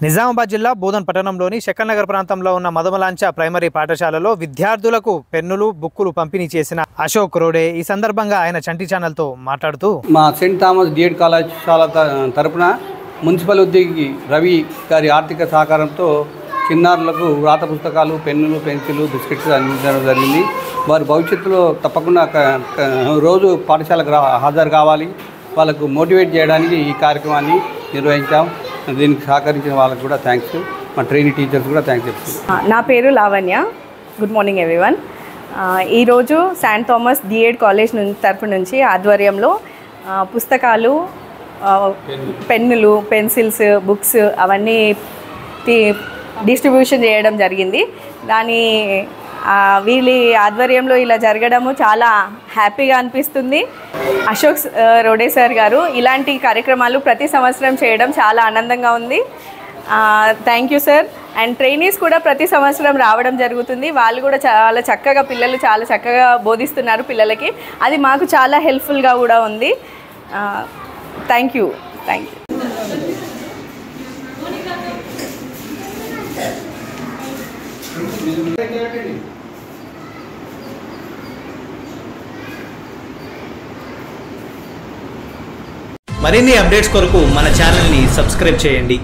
నిజామాబాద్ జిల్లా బోధన్ పట్టణంలోని శక్కన్ నగర్ ప్రాంతంలో ఉన్న మదమలాంచ ప్రైమరీ పాఠశాలలో విద్యార్థులకు పెన్నులు బుక్కులు పంపిణీ చేసిన అశోక్ రోడే ఈ సందర్భంగా ఆయన చంటి ఛానల్తో మాట్లాడుతూ మా సెయింట్ థామస్ డిఎడ్ కళాశాల తరపున మున్సిపల్ ఉద్యోగి రవి గారి ఆర్థిక సహకారంతో చిన్నారులకు వ్రాత పుస్తకాలు పెన్నులు పెన్సిళ్ళు బిస్కెట్స్ అందించడం జరిగింది. వారి భవిష్యత్తులో తప్పకుండా రోజు పాఠశాలకు హాజరు కావాలి, వాళ్ళకు మోటివేట్ చేయడానికి ఈ కార్యక్రమాన్ని నిర్వహించాం. దీనికి సహకరించిన వాళ్ళకు కూడా థ్యాంక్స్, మా ట్రైనింగ్ టీచర్స్ కూడా థ్యాంక్స్ చెప్తున్నాను. నా పేరు లావణ్య. Good morning everyone. ఈరోజు సెయింట్ థామస్ డిఎడ్ కాలేజ్ తరపు నుంచి ఆధ్వర్యంలో పుస్తకాలు, పెన్నులు, పెన్సిల్స్, బుక్స్ అవన్నీ డిస్ట్రిబ్యూషన్ చేయడం జరిగింది. వీళ్ళ ఆధ్వర్యంలో ఇలా జరగడము చాలా హ్యాపీగా అనిపిస్తుంది. అశోక్ రోడే సార్ గారు ఇలాంటి కార్యక్రమాలు ప్రతి సంవత్సరం చేయడం చాలా ఆనందంగా ఉంది. Thank you sir. And trainees కూడా ప్రతి సంవత్సరం రావడం జరుగుతుంది. వాళ్ళు కూడా చాలా చక్కగా పిల్లలు చాలా చక్కగా బోధిస్తున్నారు పిల్లలకి. అది మాకు చాలా హెల్ప్ఫుల్గా కూడా ఉంది. Thank you. మరిన్ని అప్డేట్స్ కొరకు మన ఛానల్ని సబ్స్క్రైబ్ చేయండి.